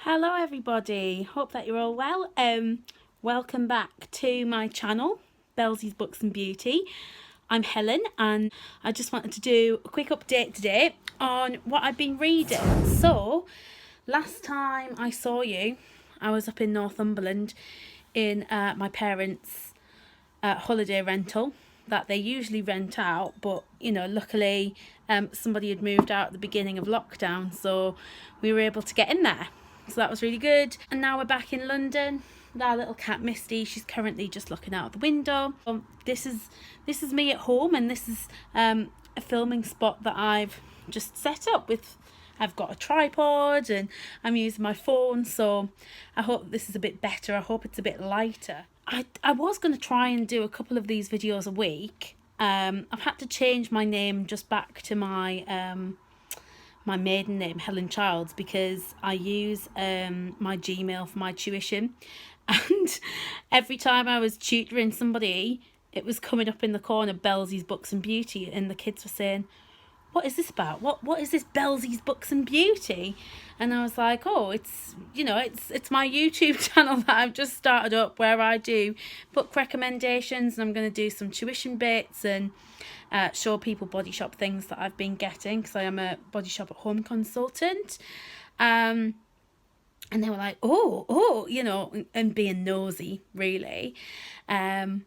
Hello everybody, hope that you're all well. Welcome back to my channel, Belzy's Books and Beauty. I'm Helen and I just wanted to do a quick update today on what I've been reading. So, last time I saw you, I was up in Northumberland in my parents' holiday rental that they usually rent out, but luckily somebody had moved out at the beginning of lockdown, so we were able to get in there. So that was really good. And now we're back in London with our little cat Misty. She's currently just looking out the window. This is me at home, and this is a filming spot that I've just set up with. I've got a tripod and I'm using my phone, so I hope this is a bit better. I hope it's a bit lighter. I was going to try and do a couple of these videos a week. I've had to change my name just back to my my maiden name, Helen Childs, because I use my Gmail for my tuition, and every time I was tutoring somebody, it was coming up in the corner, Belzy's Books and Beauty, and the kids were saying, what is this about? What is this Belzy's Books and Beauty? And I was like, oh, it's my YouTube channel that I've just started up, where I do book recommendations, and I'm going to do some tuition bits and show people body shop things that I've been getting, because I am a body shop at home consultant. And they were like, oh, and being nosy, really. And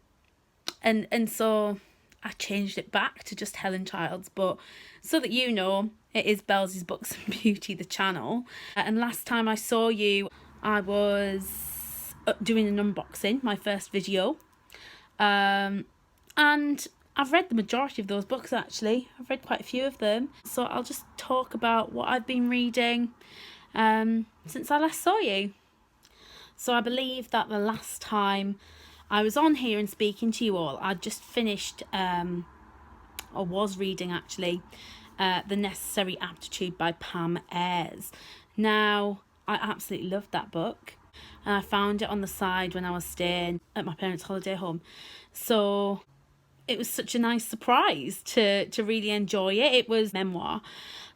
so I changed it back to just Helen Childs, but so that you know, it is Belzy's Books and Beauty, the channel. And last time I saw you, I was doing an unboxing, my first video. And I've read the majority of those books, actually. I've read quite a few of them. So I'll just talk about what I've been reading since I last saw you. So I believe that the last time I was on here and speaking to you all, I'd just finished, or was reading actually, The Necessary Aptitude by Ayers. Now, I absolutely loved that book, and I found it on the side when I was staying at my parents' holiday home. So it was such a nice surprise to really enjoy it. It was memoir,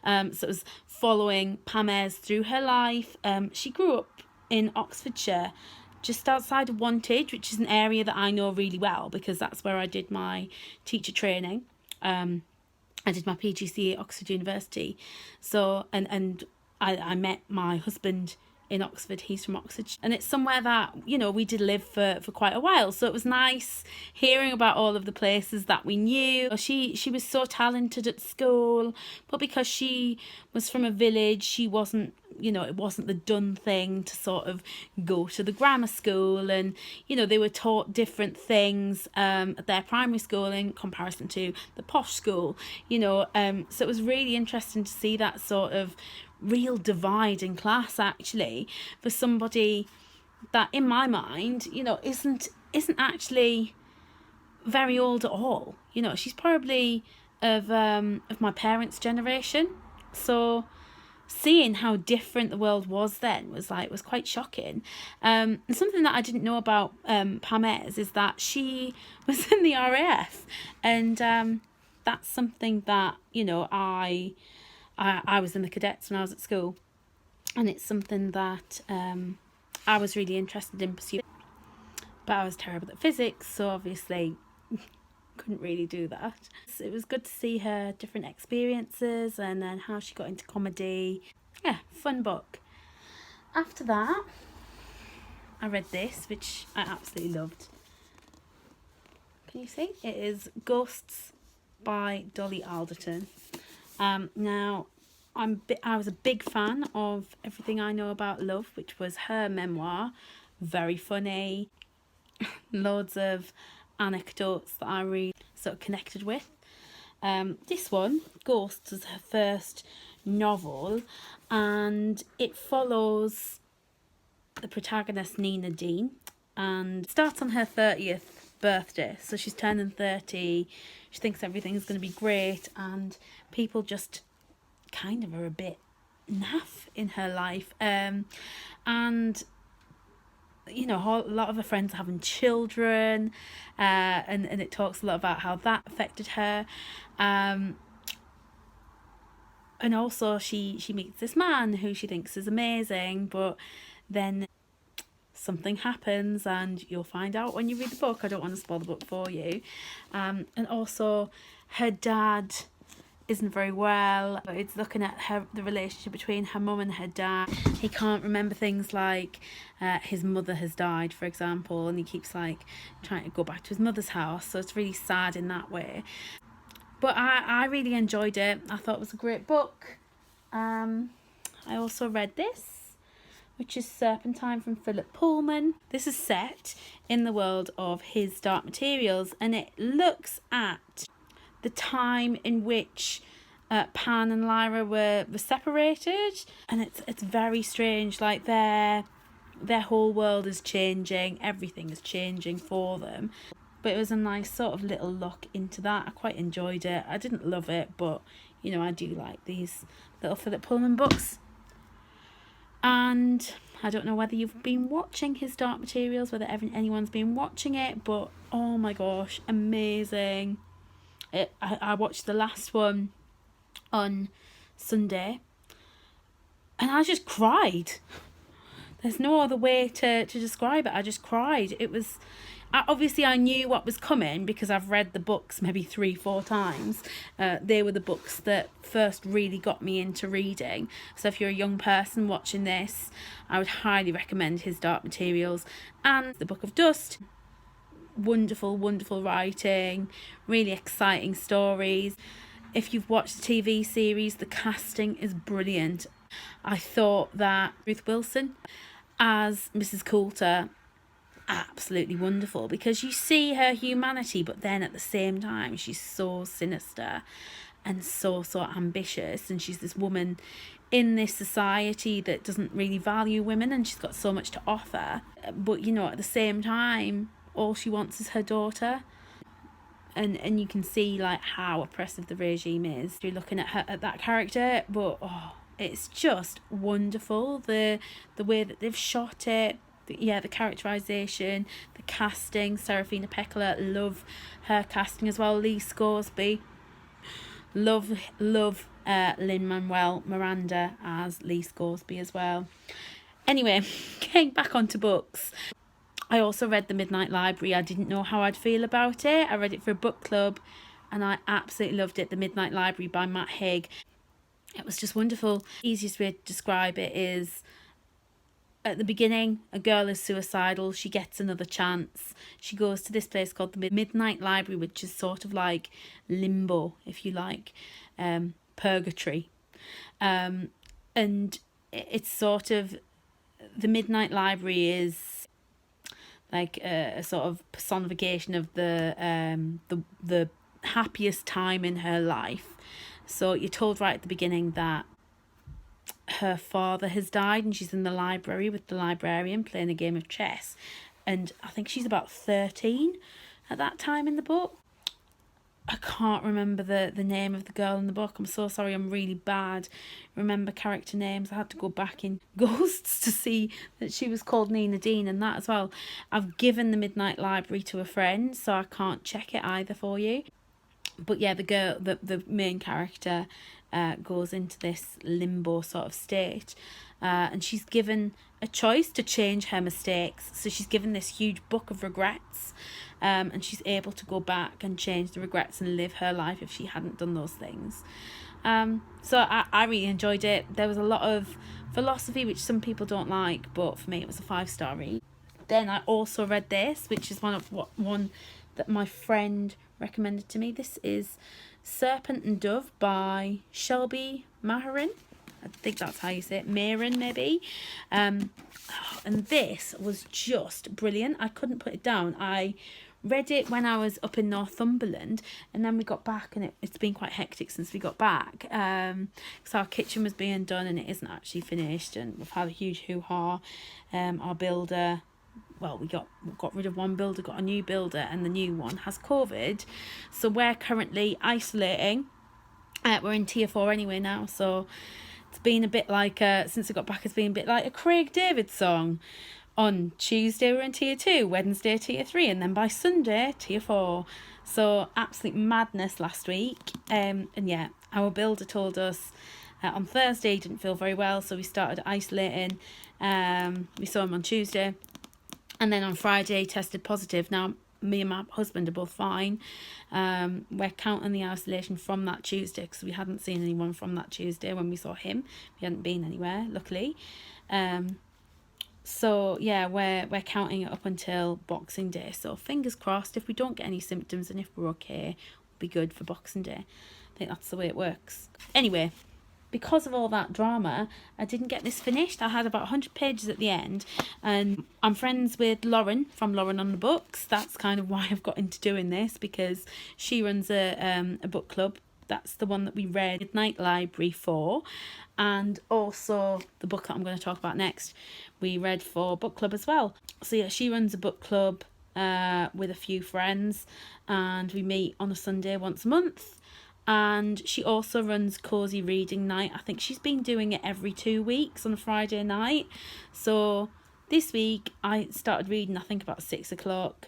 so it was following Ayers through her life. She grew up in Oxfordshire, just outside of Wantage, which is an area that I know really well because that's where I did my teacher training. I did my PGCE at Oxford University. So, and I met my husband in Oxford. He's from Oxford, and it's somewhere that we did live for quite a while, so it was nice hearing about all of the places that we knew. She was so talented at school, but because she was from a village, she wasn't, it wasn't the done thing to sort of go to the grammar school, and they were taught different things at their primary school in comparison to the posh school, so it was really interesting to see that sort of real divide in class, actually, for somebody that in my mind isn't actually very old at all. She's probably of my parents' generation, so seeing how different the world was then was quite shocking. And something that I didn't know about Ayers is that she was in the RAF, and that's something that I was in the cadets when I was at school, and it's something that I was really interested in pursuing, but I was terrible at physics, so obviously couldn't really do that. It was good to see her different experiences and then how she got into comedy. Yeah, fun book. After that, I read this, which I absolutely loved. Can you see? It is Ghosts by Dolly Alderton. Now, I was a big fan of Everything I Know About Love, which was her memoir. Very funny, loads of anecdotes that I really sort of connected with. This one, Ghosts, is her first novel, and it follows the protagonist, Nina Dean, and starts on her 30th birthday. So she's turning 30, she thinks everything's going to be great, and people just kind of are a bit naff in her life, and a lot of her friends are having children, and it talks a lot about how that affected her, And also she meets this man who she thinks is amazing, but then something happens, and you'll find out when you read the book. I don't want to spoil the book for you. And also her dad isn't very well. It's looking at the relationship between her mum and her dad. He can't remember things like his mother has died, for example, and he keeps like trying to go back to his mother's house, so it's really sad in that way. But I really enjoyed it. I thought it was a great book. I also read this, which is Serpentine from Philip Pullman. This is set in the world of his Dark Materials, and it looks at the time in which Pan and Lyra were separated, and it's very strange. Like their whole world is changing, everything is changing for them. But it was a nice sort of little look into that. I quite enjoyed it. I didn't love it, but you know, I do like these little Philip Pullman books. And I don't know whether you've been watching his Dark Materials, whether anyone's been watching it, but oh my gosh, amazing. I watched the last one on Sunday, and I just cried. There's no other way to describe it. I just cried. It was... Obviously, I knew what was coming because I've read the books maybe 3-4 times. They were the books that first really got me into reading. So if you're a young person watching this, I would highly recommend his Dark Materials and The Book of Dust. Wonderful, wonderful writing, really exciting stories. If you've watched the TV series, the casting is brilliant. I thought that Ruth Wilson as Mrs. Coulter, absolutely wonderful, because you see her humanity, but then at the same time she's so sinister and so ambitious, and she's this woman in this society that doesn't really value women, and she's got so much to offer, but you know, at the same time all she wants is her daughter. And you can see like how oppressive the regime is. You're looking at her, at that character, but oh, it's just wonderful, the way that they've shot it. The characterisation, the casting. Serafina Pekkala, love her casting as well. Lee Scoresby, love Lin-Manuel Miranda as Lee Scoresby as well. Anyway, getting back onto books, I also read The Midnight Library. I didn't know how I'd feel about it. I read it for a book club and I absolutely loved it. The Midnight Library by Matt Haig. It was just wonderful. Easiest way to describe it is, at the beginning, a girl is suicidal. She gets another chance. She goes to this place called the Midnight Library, which is sort of like limbo, if you like, purgatory. And it's sort of, the Midnight Library is like a sort of personification of the happiest time in her life. So you're told right at the beginning that her father has died, and she's in the library with the librarian playing a game of chess, and I think she's about 13 at that time in the book. I can't remember the name of the girl in the book. I'm so sorry, I'm really bad remember character names. I had to go back in Ghosts to see that she was called Nina Dean and that as well. I've given the Midnight Library to a friend, so I can't check it either for you. But yeah, the main character goes into this limbo sort of state, and she's given a choice to change her mistakes. So she's given this huge book of regrets, and she's able to go back and change the regrets and live her life if she hadn't done those things. So I really enjoyed it. There was a lot of philosophy which some people don't like, but for me it was a 5-star read. Then I also read this, which is one that my friend recommended to me. This is Serpent and Dove by Shelby Mahurin. I think that's how you say it. Mahurin, maybe. And this was just brilliant. I couldn't put it down. I read it when I was up in Northumberland, and then we got back, and it's been quite hectic since we got back. So our kitchen was being done, and it isn't actually finished, and we've had a huge hoo-ha. Our builder... Well, we got rid of one builder, got a new builder, and the new one has COVID. So we're currently isolating. We're in tier 4 anyway now, so it's been a bit like, since I got back, it's been a bit like a Craig David song. On Tuesday we're in tier 2, Wednesday tier 3, and then by Sunday tier 4. So absolute madness last week. And yeah, our builder told us On Thursday he didn't feel very well, so we started isolating. We saw him on Tuesday, and then on Friday he tested positive. Now me and my husband are both fine. We're counting the isolation from that Tuesday because we hadn't seen anyone from that Tuesday when we saw him. We hadn't been anywhere, luckily. So yeah, we're counting it up until Boxing Day. So fingers crossed, if we don't get any symptoms and if we're okay, we'll be good for Boxing Day. I think that's the way it works. Anyway, because of all that drama, I didn't get this finished. I had about 100 pages at the end, and I'm friends with Lauren from Lauren on the Books. That's kind of why I've got into doing this, because she runs a book club. That's the one that we read, Midnight Library for, and also the book that I'm going to talk about next, we read for book club as well. So yeah, she runs a book club with a few friends, and we meet on a Sunday once a month. And she also runs Cozy Reading Night. I think she's been doing it every 2 weeks on a Friday night. So this week I started reading, I think about 6 o'clock,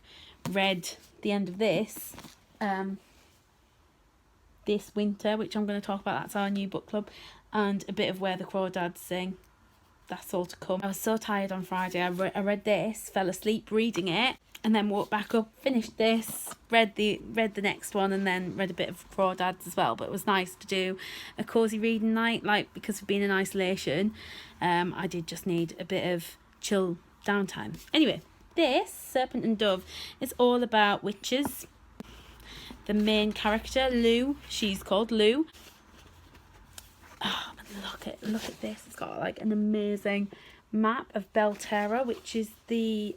read the end of this winter, which I'm going to talk about. That's our new book club, and a bit of Where the Crawdads Sing. That's all to come. I was so tired on Friday. I read this, fell asleep reading it, and then woke back up, finished this, read the next one, and then read a bit of Crawdads as well. But it was nice to do a cozy reading night, like, because of being in isolation. I did just need a bit of chill downtime. Anyway, this Serpent and Dove is all about witches. The main character, Lou, she's called Lou. Oh, look at this. It's got like an amazing map of Belterra, which is the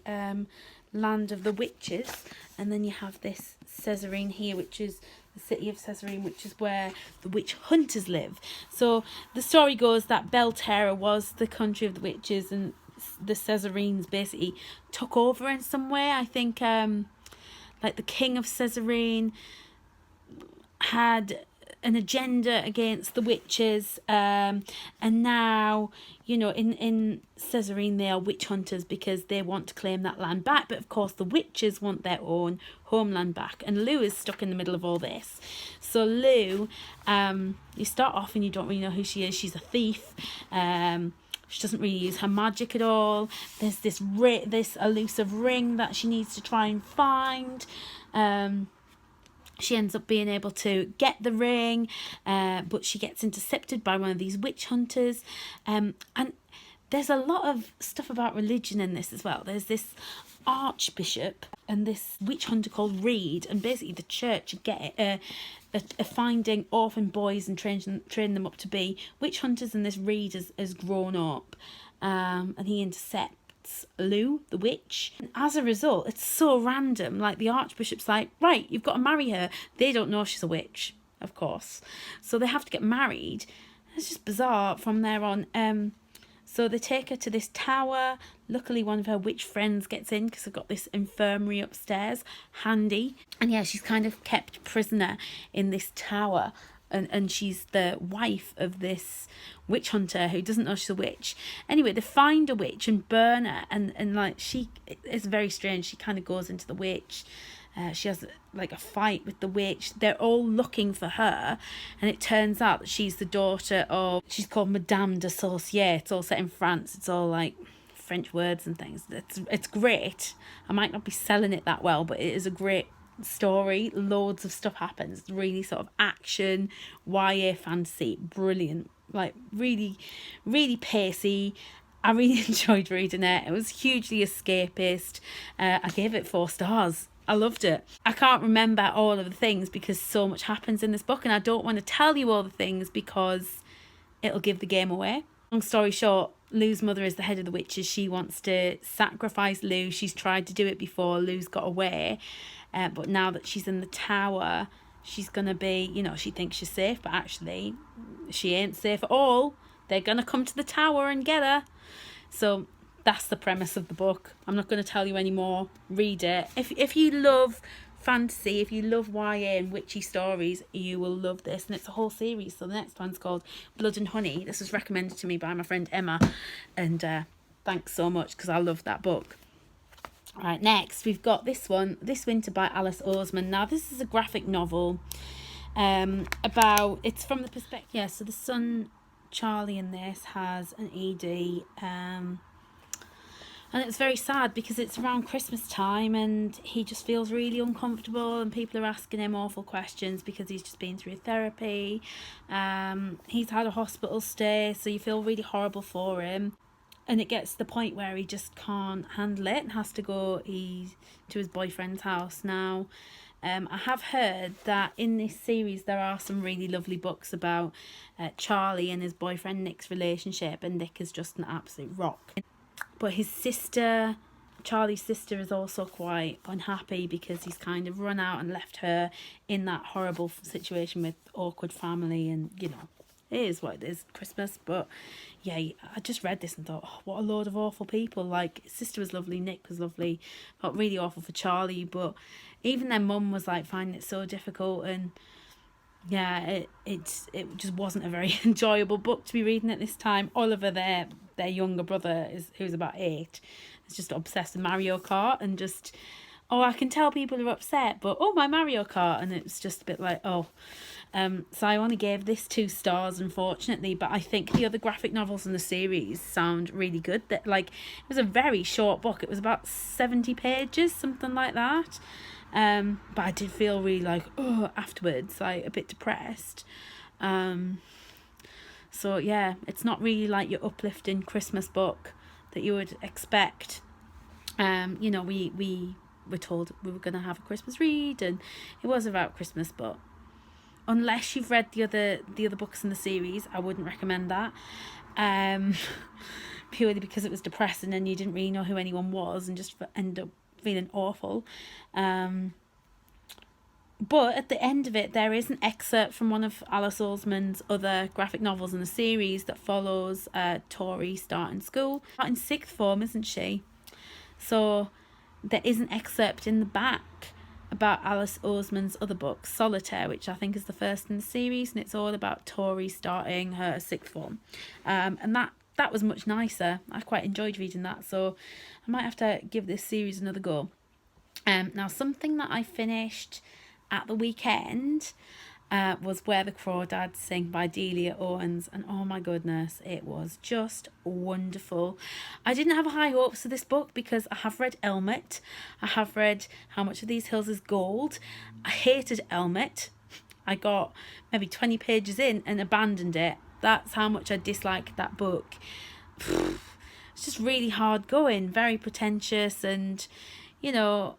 land of the witches, and then you have this Cesarine here, which is the city of Cesarine, which is where the witch hunters live. So the story goes that Belterra was the country of the witches, and the Cesarines basically took over in some way. I think like the king of Cesarine had an agenda against the witches, and now, you know, in Cesarine they are witch hunters because they want to claim that land back, but of course the witches want their own homeland back, and Lou is stuck in the middle of all this. So Lou, you start off and you don't really know who she is. She's a thief. She doesn't really use her magic at all. There's this elusive ring that she needs to try and find. She ends up being able to get the ring, but she gets intercepted by one of these witch hunters. And there's a lot of stuff about religion in this as well. There's this archbishop and this witch hunter called Reed, and basically the church are finding orphan boys and train them up to be witch hunters, and this Reed has grown up, and he intercepts Lou, the witch. And as a result, it's so random. Like, the archbishop's like, right, you've got to marry her. They don't know she's a witch, of course. So they have to get married. It's just bizarre from there on. So they take her to this tower. Luckily, one of her witch friends gets in because they've got this infirmary upstairs handy. And yeah, she's kind of kept prisoner in this tower. And she's the wife of this witch hunter who doesn't know she's a witch. Anyway, they find a witch and burn her. And like, it's very strange. She kind of goes into the witch. She has like a fight with the witch. They're all looking for her, and it turns out that she's the daughter of, she's called Madame de Saucier. It's all set in France. It's all like French words and things. It's great. I might not be selling it that well, but it is a great story. Loads of stuff happens. It's really sort of action, YA fantasy, brilliant. Like, really, really pacey. I really enjoyed reading it. It was hugely escapist. I gave it 4 stars. I loved it. I can't remember all of the things because so much happens in this book, and I don't want to tell you all the things because it'll give the game away. Long story short, Lou's mother is the head of the witches. She wants to sacrifice Lou. She's tried to do it before. Lou's got away. But now that she's in the tower, she's going to be, you know, she thinks she's safe, but actually she ain't safe at all. They're going to come to the tower and get her. So that's the premise of the book. I'm not going to tell you any more. Read it. If you love fantasy, if you love YA and witchy stories, you will love this. And it's a whole series. So the next one's called Blood and Honey. This was recommended to me by my friend Emma. And thanks so much, because I love that book. All right, next we've got this one, This Winter by Alice Oseman. Now, this is a graphic novel about, it's from the perspective, yeah, so the son Charlie in this has an ED, and it's very sad because it's around Christmas time and he just feels really uncomfortable and people are asking him awful questions because he's just been through therapy. He's had a hospital stay, so you feel really horrible for him. And it gets to the point where he just can't handle it and has to go to his boyfriend's house. Now, I have heard that in this series there are some really lovely books about Charlie and his boyfriend Nick's relationship, and Nick is just an absolute rock. But his sister, Charlie's sister, is also quite unhappy because he's kind of run out and left her in that horrible situation with awkward family, and you know, it is what it is, Christmas. But yeah, I just read this and thought, oh, what a load of awful people. Like, his sister was lovely, Nick was lovely, felt really awful for Charlie, but even their mum was like finding it so difficult. And yeah, it just wasn't a very enjoyable book to be reading at this time. Oliver, their younger brother, who's about 8, is just obsessed with Mario Kart, and just, oh, I can tell people are upset, but oh, my Mario Kart, and it's just a bit like, oh. So I only gave this 2 stars, unfortunately, but I think the other graphic novels in the series sound really good. That, like, it was a very short book. It was about 70 pages, something like that. But I did feel really like, oh, afterwards, like a bit depressed. So yeah, it's not really like your uplifting Christmas book that you would expect. You know, we were told we were going to have a Christmas read, and it was about Christmas, but unless you've read the other books in the series, I wouldn't recommend that. Purely because it was depressing and you didn't really know who anyone was and just end up feeling awful. But at the end of it, there is an excerpt from one of Alice Oseman's other graphic novels in the series that follows Tori starting school. In 6th form, isn't she? So there is an excerpt in the back about Alice Oseman's other book, Solitaire, which I think is the first in the series, and it's all about Tori starting her 6th form. And that was much nicer. I quite enjoyed reading that, so I might have to give this series another go. Now, something that I finished at the weekend was Where the Crawdads Sing by Delia Owens, and oh my goodness, it was just wonderful. I didn't have high hopes for this book because I have read Elmet. I have read How Much of These Hills is Gold. I hated Elmet. I got maybe 20 pages in and abandoned it. That's how much I disliked that book. It's just really hard going, very pretentious, and you know,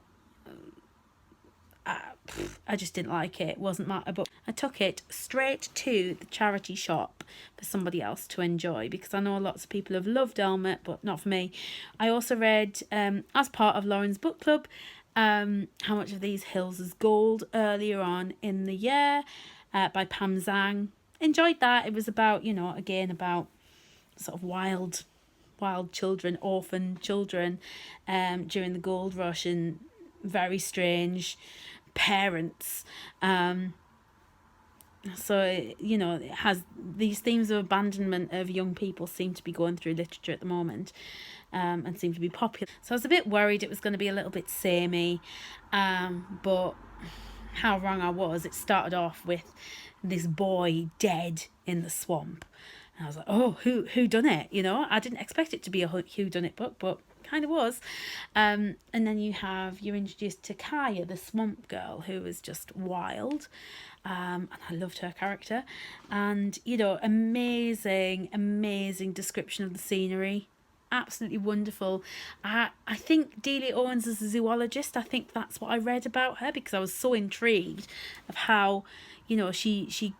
I just didn't like it. It wasn't a book. I took it straight to the charity shop for somebody else to enjoy, because I know lots of people have loved Elmet, but not for me. I also read, as part of Lauren's book club, How Much of These Hills is Gold earlier on in the year by Pam Zhang. Enjoyed that. It was about, you know, again, about sort of wild children, orphan children during the gold rush, and very strange parents. So, you know, it has these themes of abandonment of young people seem to be going through literature at the moment, and seem to be popular. So I was a bit worried it was going to be a little bit samey, but how wrong I was. It started off with this boy dead in the swamp, and I was like, oh, who done it? You know, I didn't expect it to be a who done it book, but kind of was. And then you're introduced to Kaya, the swamp girl, who is just wild, and I loved her character, and you know, amazing description of the scenery, absolutely wonderful. I think Delia Owens is a zoologist. I think that's what I read about her, because I was so intrigued of how, you know, she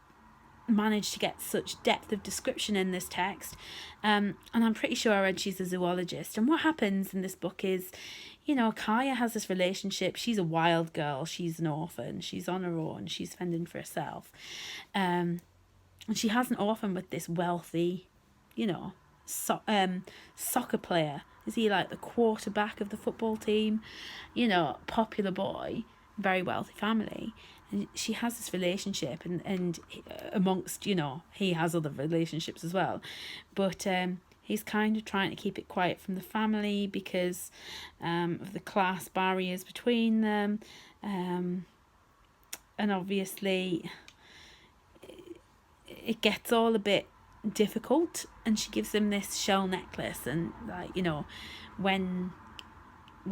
managed to get such depth of description in this text, and I'm pretty sure I read she's a zoologist. And what happens in this book is, you know, Kaya has this relationship. She's a wild girl, she's an orphan, she's on her own, she's fending for herself, and she has an orphan with this wealthy, you know, soccer player. Is he like the quarterback of the football team? You know, popular boy, very wealthy family. And she has this relationship, and amongst, you know, he has other relationships as well, but he's kind of trying to keep it quiet from the family because of the class barriers between them, and obviously it gets all a bit difficult, and she gives him this shell necklace, and like, you know, when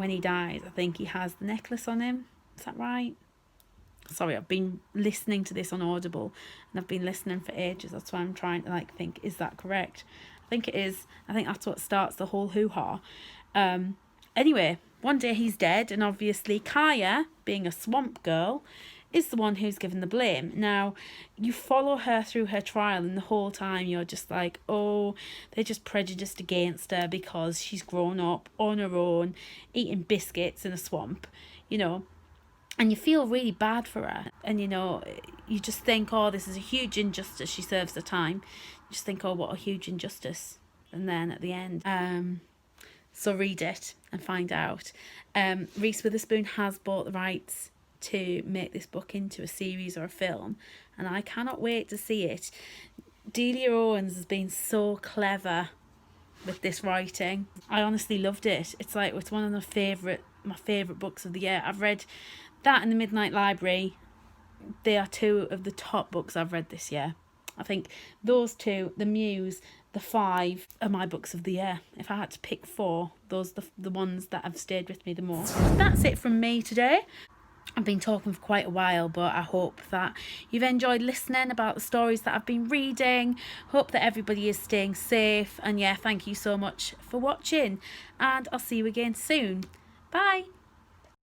he dies, I think he has the necklace on him. Is that right? Sorry, I've been listening to this on Audible, and I've been listening for ages. That's why I'm trying to like think, is that correct? I think it is. I think that's what starts the whole hoo-ha. Anyway, one day he's dead, and obviously Kaya, being a swamp girl, is the one who's given the blame. Now, you follow her through her trial, and the whole time you're just like, oh, they're just prejudiced against her because she's grown up on her own, eating biscuits in a swamp, you know. And you feel really bad for her. And, you know, you just think, oh, this is a huge injustice. She serves the time. You just think, oh, what a huge injustice. And then at the end, so read it and find out. Reese Witherspoon has bought the rights to make this book into a series or a film, and I cannot wait to see it. Delia Owens has been so clever with this writing. I honestly loved it. It's like, it's one of my favourite books of the year. I've read that and The Midnight Library. They are two of the top books I've read this year. I think those two, The Muse, The Five, are my books of the year. If I had to pick four, those are the ones that have stayed with me the most. That's it from me today. I've been talking for quite a while, but I hope that you've enjoyed listening about the stories that I've been reading. Hope that everybody is staying safe. And yeah, thank you so much for watching. And I'll see you again soon. Bye.